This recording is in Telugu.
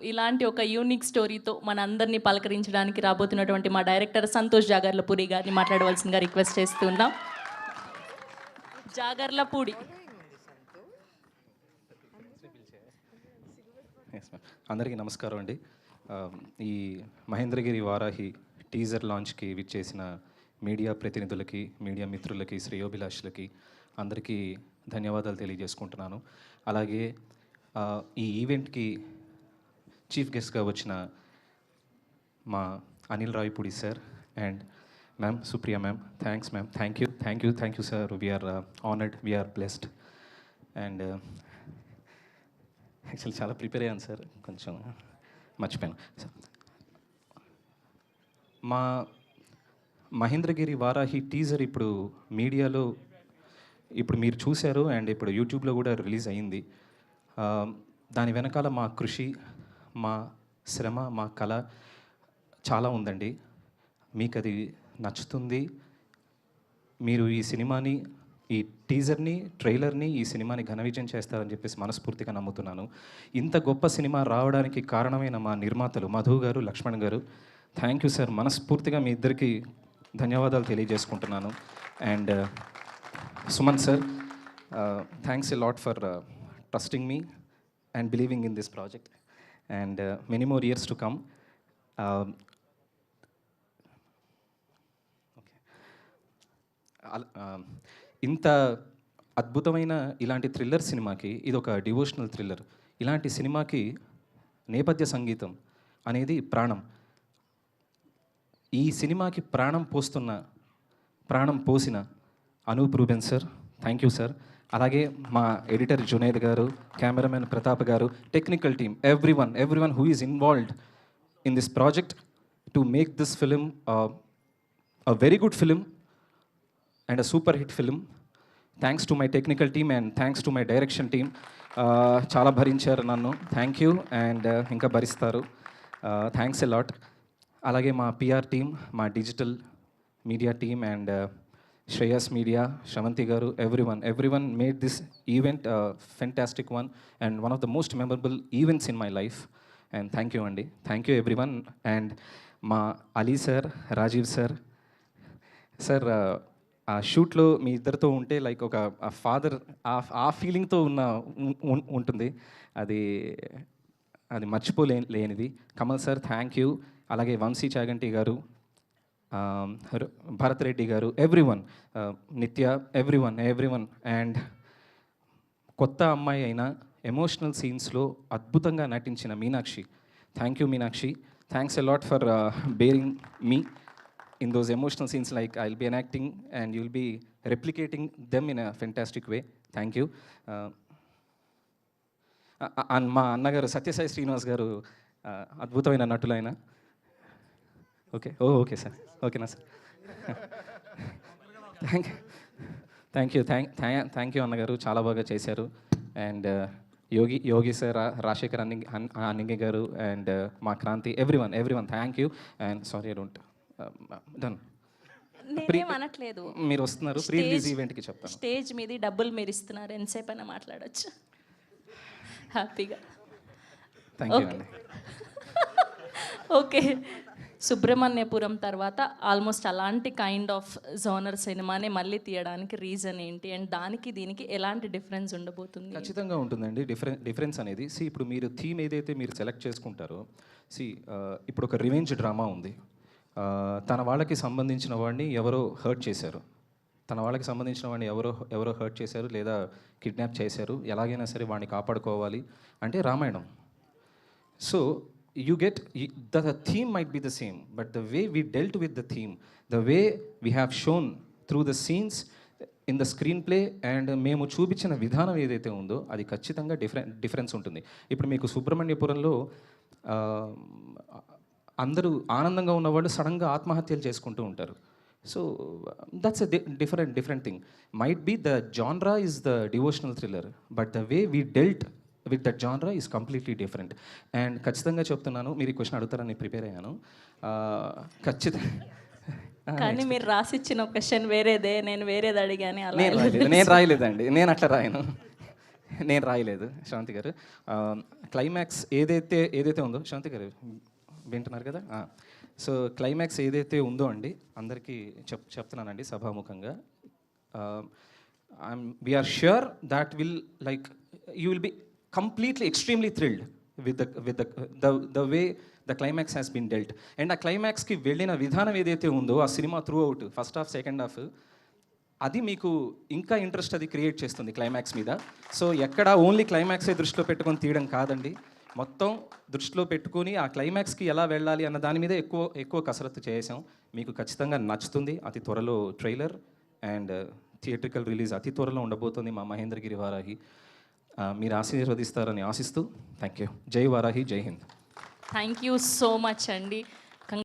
ఇలాంటి ఒక యూనిక్ స్టోరీతో మనందరినీ పలకరించడానికి రాబోతున్నటువంటి మా డైరెక్టర్ సంతోష్ జాగర్లపూడి గారిని మాట్లాడవలసిందిగా రిక్వెస్ట్ చేస్తున్నాం. జాగర్లపూడి. అందరికీ నమస్కారం అండి. ఈ మహేంద్రగిరి వారాహి టీజర్ లాంచ్కి విచ్చేసిన మీడియా ప్రతినిధులకి, మీడియా మిత్రులకి, శ్రేయోభిలాషులకి అందరికీ ధన్యవాదాలు తెలియజేసుకుంటున్నాను. అలాగే ఈ ఈవెంట్కి చీఫ్ గెస్ట్గా వచ్చిన మా Anil Ravipudi sir and ma'am Supriya ma'am, thanks ma'am, thank you sir. We are honoured, we are blessed. And actually చాలా ప్రిపేర్ అయ్యాను సార్, కొంచెం మర్చిపోయాను. మా మహేంద్రగిరి వారాహి టీజర్ ఇప్పుడు మీడియాలో ఇప్పుడు మీరు చూశారు అండ్ ఇప్పుడు యూట్యూబ్లో కూడా రిలీజ్ అయ్యింది. దాని వెనకాల మా కృషి, మా శ్రమ, మా కళ చాలా ఉందండి. మీకు అది నచ్చుతుంది. మీరు ఈ సినిమాని, ఈ టీజర్ని, ట్రైలర్ని, ఈ సినిమాని ఘన విజయం చేస్తారని చెప్పేసి మనస్ఫూర్తిగా నమ్ముతున్నాను. ఇంత గొప్ప సినిమా రావడానికి కారణమైన మా నిర్మాతలు మధు గారు, లక్ష్మణ్ గారు, థ్యాంక్ యూ సార్. మనస్ఫూర్తిగా మీ ఇద్దరికి ధన్యవాదాలు తెలియజేసుకుంటున్నాను. And Suman sir, thanks a lot for trusting me and believing in this project and many more years to come. ఇంత అద్భుతమైన ఇలాంటి థ్రిల్లర్ సినిమాకి, ఇది ఒక డివోషనల్ థ్రిల్లర్, ఇలాంటి సినిమాకి నేపథ్య సంగీతం అనేది ప్రాణం. ఈ సినిమాకి ప్రాణం పోసిన Anoop Ruben sir, thank you sir. అలాగే మా ఎడిటర్ జునేద్ గారు, కెమెరామెన్ ప్రతాప్ గారు, technical team, everyone who is involved in this project to make this film a very good film and a super hit film. Thanks to my technical team and thanks to my direction team. Chala bharincharu nannu. Thank you and inka bharistaru. Thanks a lot. Alage ma PR team, ma digital media team and Shreyas Media, Shravanti garu, everyone made this event a fantastic one and one of the most memorable events in my life. And thank you andi. Thank you everyone. And ma Ali sir, Rajiv sir, sir, ఆ షూట్లో మీ ఇద్దరితో ఉంటే లైక్ ఒక ఫాదర్ ఆ ఫీలింగ్తో ఉంటుంది. అది మర్చిపోలేనిది. Kamal sir, thank you. అలాగే వంశీ చాగంటి గారు, భరత్ రెడ్డి గారు, ఎవ్రీవన్, నిత్య, ఎవ్రీవన్. అండ్ కొత్త అమ్మాయి అయిన ఎమోషనల్ సీన్స్లో అద్భుతంగా నటించిన Meenakshi, thank you Meenakshi. Thanks a lot for bearing me in those emotional scenes, like I'll be enacting and you'll be replicating them in a fantastic way. Thank you. And మా అన్నగారు సత్యసాయి శ్రీనివాస్ గారు, అద్భుతమైన నటులైన. ఓకే సార్, ఓకేనా సార్? థ్యాంక్ యూ అన్నగారు, చాలా బాగా చేశారు. అండ్ యోగి సార్, రాజశేఖర్ అన్నింగి గారు అండ్ మా Kranti, everyone thank you. And sorry, I don't done. అనట్లేదు, మీరు వస్తున్నారు, ప్రీ రిలీజ్ ఈవెంట్కి చెప్తాను. స్టేజ్ మీద డబ్బులు మీరు ఇస్తున్నారు, ఎంతసేపు అయినా మాట్లాడచ్చు హ్యాపీగా. థ్యాంక్ యూ అండి. ఓకే, సుబ్రహ్మణ్యపురం తర్వాత ఆల్మోస్ట్ అలాంటి కైండ్ ఆఫ్ జోనర్ సినిమానే మళ్ళీ తీయడానికి రీజన్ ఏంటి అండ్ దానికి దీనికి ఎలాంటి డిఫరెన్స్ ఉండబోతుంది? ఖచ్చితంగా ఉంటుందండి డిఫరెన్స్ అనేది. ఇప్పుడు మీరు థీమ్ ఏదైతే మీరు సెలెక్ట్ చేసుకుంటారో, ఇప్పుడు ఒక రివెంజ్ డ్రామా ఉంది. తన వాళ్ళకి సంబంధించిన వాడిని ఎవరో హర్ట్ చేశారు, ఎవరో హర్ట్ చేశారు లేదా కిడ్నాప్ చేశారు, ఎలాగైనా సరే వాడిని కాపాడుకోవాలి అంటే Ramayanam. So you get the theme might be the same, but the way we dealt with the theme, the way we have shown through the scenes in the screenplay and మేము చూపించిన విధానం ఏదైతే ఉందో అది ఖచ్చితంగా డిఫరెన్స్ ఉంటుంది. ఇప్పుడు మీకు సుబ్రహ్మణ్యపురంలో అందరూ ఆనందంగా ఉన్నవాళ్ళు సడన్గా ఆత్మహత్యలు చేసుకుంటూ ఉంటారు. So that's a different thing. Might be the genre is the devotional thriller, but the way we dealt with that genre is completely different. And ఖచ్చితంగా చెప్తున్నాను, మీరు ఈ క్వశ్చన్ అడుగుతారని ప్రిపేర్ అయ్యాను. ఖచ్చితంగా. కానీ మీరు రాసిచ్చిన క్వశ్చన్ వేరేదే, నేను వేరేది అడిగాను. నేను రాయలేదండి, నేను అట్లా రాయను. నేను రాయలేదు శాంతి గారు. క్లైమాక్స్ ఏదైతే ఉందో శాంతి గారు వింటున్నారు కదా. సో క్లైమాక్స్ ఏదైతే ఉందో అండి అందరికీ చెప్తున్నానండి సభాముఖంగా. We are sure that will like you will be completely extremely thrilled with the way the climax has been dealt. And ఆ క్లైమాక్స్కి వెళ్ళిన విధానం ఏదైతే ఉందో ఆ సినిమా throughout first half second half అది మీకు ఇంకా ఇంట్రెస్ట్ అది క్రియేట్ చేస్తుంది క్లైమాక్స్ మీద. సో ఎక్కడ ఓన్లీ క్లైమాక్సే దృష్టిలో పెట్టుకొని తీయడం కాదండి, మొత్తం దృష్టిలో పెట్టుకొని ఆ క్లైమాక్స్కి ఎలా వెళ్ళాలి అన్న దాని మీద ఎక్కువ కసరత్తు చేసాం. మీకు ఖచ్చితంగా నచ్చుతుంది. అతి త్వరలో ట్రైలర్ అండ్ థియేట్రికల్ రిలీజ్ అతి త్వరలో ఉండబోతుంది మా మహేంద్రగిరి వారాహి. మీరు ఆశీర్వదిస్తారని ఆశిస్తూ థ్యాంక్ యూ. జై వారాహి, జై Hind. Thank you so much అండి.